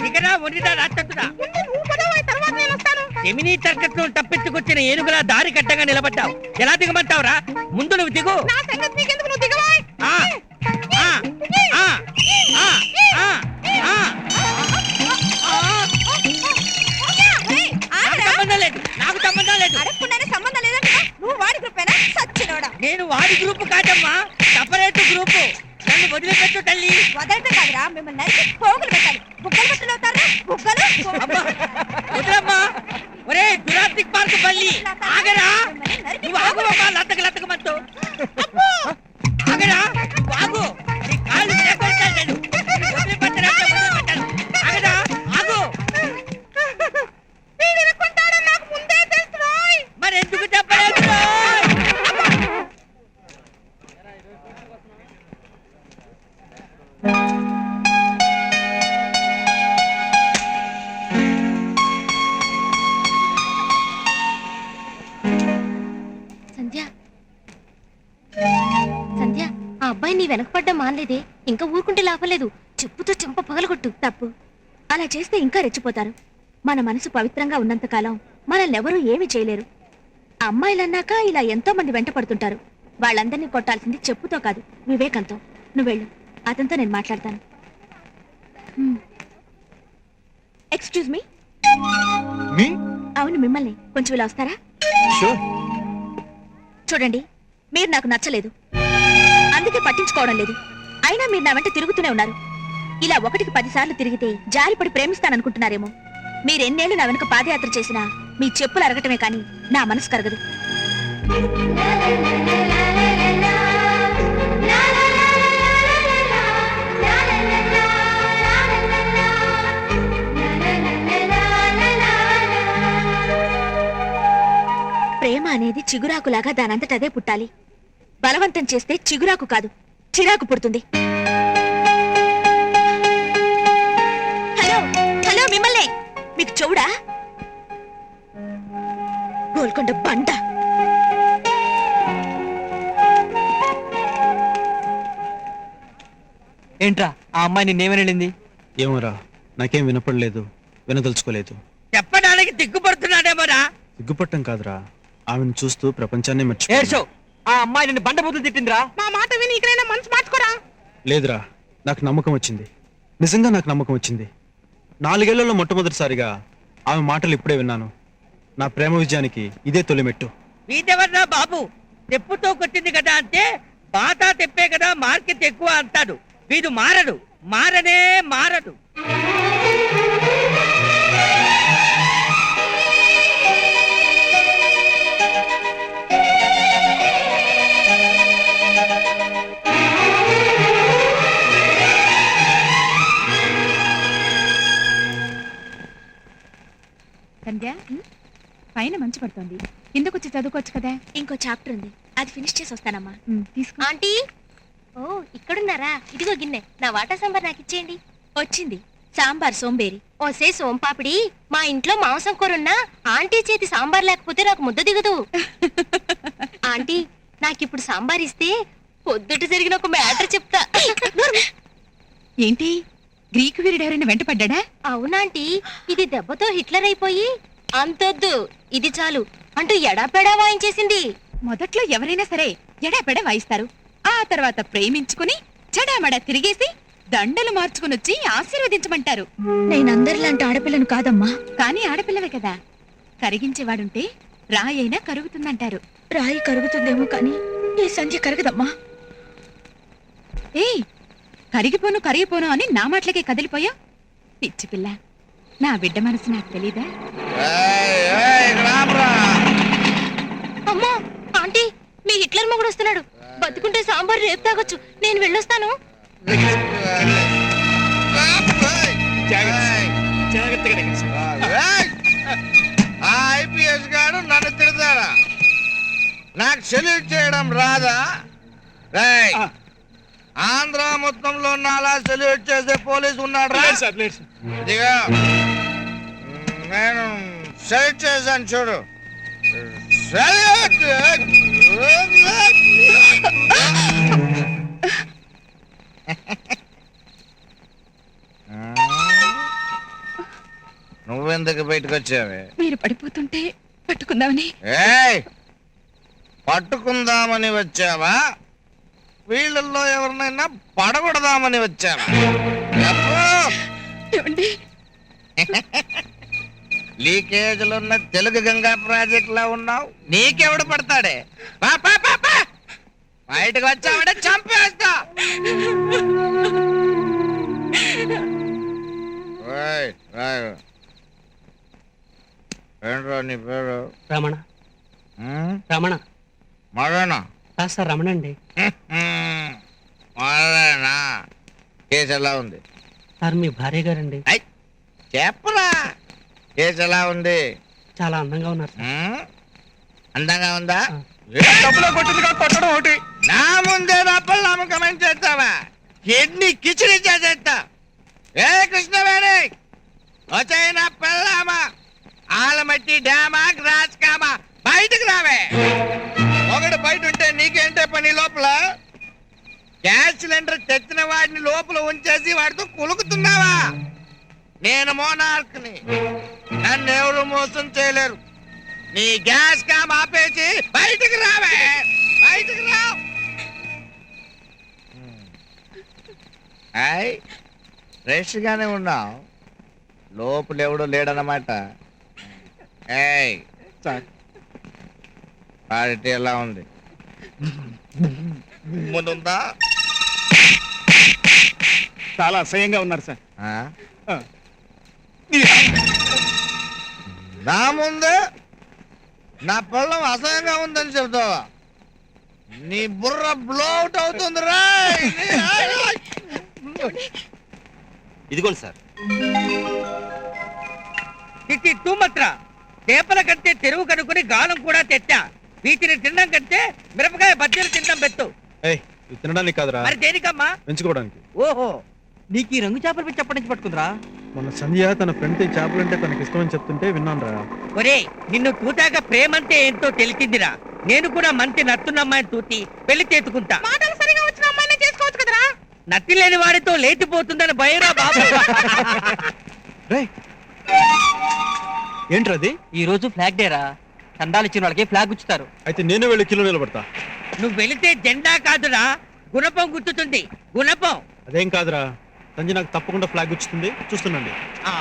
దిగరా ఒడిరా రాక్షసుడా. జమినీ తర్కత్ను తప్పించుకొచ్చిన ఏనుగులా దారి కట్టగా నిలబడ్డావు. ఎలా దిగమంటావురా? ముందు నువ్వు దిగు. నాకు సంబంధం లేదు. నేను వాడి గ్రూప్ కాదమ్మా, సపరేట్ గ్రూపు. నన్ను వదిలిపెట్టు తల్లి. వదలటం కాదురా, మిమ్మల్ని పోగులు పెట్టాలి. బుగ్గలు బట్టలు అవుతారా? వదలమ్మా. ఒరే జురాసిక్ పార్క్ బల్లి, ఆగరా. నువ్వు ఆగువమ్మా, లతకమంటూ ఆగరా. ఆగు, నీ కాళ్ళు చేకొడతాను నేను. వదిలిపెట్టను. ఆగరా, ఆగు. మరి ఎందుకు చెప్పలేదు? సంధ్య, ఆ అబ్బాయి నీ వెనకపడ్డా మానలేదే. ఇంకా ఊరుకుంటే లాభలేదు. చెప్పుతో చెంప పగలగొట్టు. తప్పు. అలా చేస్తే ఇంకా రెచ్చిపోతారు. మన మనసు పవిత్రంగా ఉన్నంతకాలం మనల్ని ఎవరూ ఏమీ చేయలేరు. అమ్మాయిలన్నాక ఇలా ఎంతో మంది వెంట పడుతుంటారు. వాళ్ళందరినీ కొట్టాల్సింది చెప్పుతో కాదు, వివేకంతో. నువ్వెళ్ళు, అతనితో నేను మాట్లాడతాను. Excuse me. అవును, మిమ్మల్ని. కొంచెం ఇలా వస్తారా? చూడండి, మీరు నాకు నచ్చలేదు, అందుకే పట్టించుకోవడం లేదు. అయినా మీరు నా వెంట తిరుగుతూనే ఉన్నారు. ఇలా 1కి 10 సార్లు తిరిగితే జారిపడి ప్రేమిస్తాననుకుంటున్నారేమో. మీరెన్నేళ్లు నా వెనుక పాదయాత్ర చేసినా మీ చెప్పులు అరగటమే కానీ నా మనసు కరగదు. ప్రేమ అనేది చిగురాకులాగా దానంతటదే పుట్టాలి. బలవంతం చేస్తే చిగురాకు కాదు, చిరాకు పుడుతుంది. హలో హలో, మిమ్మల్ని. మీకు చెవుడా? గోల్కొండ బండ. ఏంట్రా ఆ అమ్మాయి నిన్నేమని వెళ్ళింది? ఏమోరా, నాకేం వినపడలేదు, వినదలుచుకోలేదు. చెప్పడానికి దిగ్గుపడుతున్నాడేమోరా. సిగ్గుపట్టం కాదురా, ఆమెను చూస్తూ ప్రపంచాన్ని ఏడ్చో. ఆ అమ్మాయి నిన్ను బండ బూతులు తిట్టిందిరా. మా మాట విని ఇకనైనా మనసు మార్చుకోరా. లేదురా, నాకు నమ్మకం వచ్చింది. నిజంగా నాకు నమ్మకం వచ్చింది. 4 ఏళ్లలో మొట్టమొదటిసారిగా ఆమె మాటలు ఇప్పుడే విన్నాను. నా ప్రేమ విజయానికి ఇదే తొలిమెట్టు. వీటెవర్రా బాబు, తెప్పుతో కొట్టింది కదా అంటే బాతా తెప్పే కదా మార్కెట్ ఎక్కువ అంటాడు. వీడు మారడు, మారనే మారడు. సంధ్య, పైన మంచు పడుతోంది, కిందకొచ్చి చదువుకోవచ్చు కదా. ఇంకో చాప్టర్ ఉంది, అది ఫినిష్ చేసి వస్తానమ్మా. తీసుకో. ఆంటీ, ఓ ఇక్కడున్నారా? ఇదిగో గిన్నె, నా వాటా సాంబార్ నాకు ఇచ్చేయండి. వచ్చింది సాంబార్ సోంబేరి. ఓసే సోంపాపిడి, మా ఇంట్లో మాంసం కూరున్నా ఆంటీ చేతి సాంబార్ లేకపోతే నాకు ముద్ద దిగదు. ఆంటీ, నాకిప్పుడు సాంబార్ ఇస్తే పొద్దుట జరిగిన ఒక మ్యాటర్ చెప్తా. ఏంటి, గ్రీకు వీరుడు ఎవరైనా వెంట పడ్డా? అవునాంటీ, ఇది దెబ్బతో హిట్లర్ అయిపోయి అంతొద్దు ఇది చాలు అంటూ ఎడాపెడా వాయించేసింది. మొదట్లో ఎవరైనా సరే ఎడాపెడా వాయిస్తారు. ఆ తర్వాత ప్రేమించుకుని చెడామడా తిరిగేసి దండలు మార్చుకుని వచ్చి ఆశీర్వదించమంటారు. నేనందరిలాంటి ఆడపిల్లను కాదమ్మా. కానీ ఆడపిల్లవే కదా, కరిగించేవాడుంటే రాయైనా కరుగుతుందంటారు. రాయి కరుగుతుందేమో కానీ ఈ సంధ్య కరగదమ్మా. ఏయ్, కరిగిపోను కరిగిపోను అని నా మాటలకే కదిలిపోయా. పిచ్చి పిల్ల, నా బిడ్డ మనసు నాకు తెలీదా? అమ్మా, ఆంటీ, మీ హిట్లర్ మొగుడు వస్తున్నాడు. బతుకుంటే సాంబార్ రేపు తాగొచ్చు. నేను వెళ్ళొస్తాను. ఐపీఎస్ గారు నన్ను తిడతాడా? నాకు సెల్యూట్ చేయడం రాదా? ఆంధ్ర మొత్తంలో నాలా సెల్యూట్ చేసే పోలీసు ఉన్నాడు. నేను సెల్యూట్ చేశాను చూడు. ఎందుకు బయటకు వచ్చావే? మీరు పడిపోతుంటే పట్టుకుందామని. ఏయ్, పట్టుకుందామని వచ్చావా? వీళ్ళల్లో ఎవరినైనా పడగొడదామని వచ్చావా? చెప్పు. ఏమండి? లీకేజీలున్న తెలుగు గంగా ప్రాజెక్ట్ లా ఉన్నావు. నీకెవడు పడతాడే? పా, పా, పా, పా. బయటకు వచ్చావంటే చంపేస్తా. ఓయ్, రాయ్. ఏంట్రా నీ పేరు? రమణ ఉమ్? రమణ మరేనా? కాదు సార్ రమణ అండి. మరేనా? కేసు ఎలా ఉంది? సార్ మీ భార్య గారండి. ఐ, చెప్పరా. కేసు ఎలా ఉంది? చాలా అందంగా ఉన్నారు సార్. ఉమ్? అందంగా ఉందా? ఆ. డబ్బులో కొట్టిందిగా కొట్టడం ఒకటి. నా ముందే డబ్బులు నమ్మకం చేస్తావా? ఎన్ని కిచిడి చేసేస్తా. ఏ కృష్ణవేణి, వచ్చాయి నా పెళ్ళామా? ఆలమట్టి డ్యామా గ్రాస్ కామా, బయటకు రావే. ఒకటి బయట ఉంటే నీకేంటే పని లోపల? గ్యాస్ సిలిండర్ తెచ్చిన వాడిని లోపల ఉంచేసి వాడితో కులుకుతున్నావా? నేను మోనార్క్ని, నన్ను ఎవరు మోసం చేయలేరు. నీ గ్యాస్ కామ్ ఆపేసి బయటకు రావే. బయటకు రా. హాయ్, ఫ్రెష్ గానే ఉన్నావు. లోపల ఎవడో లేడన్నమాట. ఏయ్ సార్ పార్టీ ఎలా ఉంది? ముందుందా? చాలా అసహ్యంగా ఉన్నారు సార్. ఆ? నా ముందే నా పళ్ళం అసహ్యంగా ఉందని చెప్తావా? నీ బుర్ర బ్లోట్ అవుతుంది రా. ఇదిగోండి సార్. తిట్టి తూమత్రా. చేపల కంటే తెరువు కనుక్కుని గాలం కూడా తెట్టా. వీటిని తినడం కంటే మిరపకాయ బజ్జీలు తినడం పెట్టు. ఏయ్, ఇది తినడానికి కాదురా, మరి దేనికమ్మా? పెంచుకోవడానికి. ఓహో, నీకు ఈ రంగు చేపల పిచ్చి ఎప్పటి నుంచి పట్టుకుందిరా? మొన్న సంధ్య తన ఫ్రెండ్ ఈ చేపలంటే తనకి ఇష్టమని చెప్తుంటే విన్నాను రా. ఒరే, నిన్ను తూతాక ప్రేమంటే ఏంటో తెలిసిందిరా. నేను కూడా మంచి నత్తున్న అమ్మాయిని తూతి పెళ్లి చేసుకుంటా. మాటలు సరిగా వచ్చిన అమ్మాయినే చేసుకోవచ్చు కదరా? నత్తి లేని వాడితో లేచిపోతుందని భయరా బాబు. రేయ్, ఏంట్రా అది? ఈ రోజు ఫ్లాగ్ డేరా. చందాలు ఇచ్చిన వాళ్ళకి ఫ్లాగ్ గుచ్చుతారు. అయితే నేను వెళ్ళి కిలో నిలబడతా. నువ్వు వెళితే జెండా కాదురా, గుణపం గుర్తుతుంది. గుణపం. అదేం కాదురా, సంజయ్ నాకు తప్పకుండా ఫ్లాగ్ వచ్చుతుంది, చూస్తుండండి. ఆ,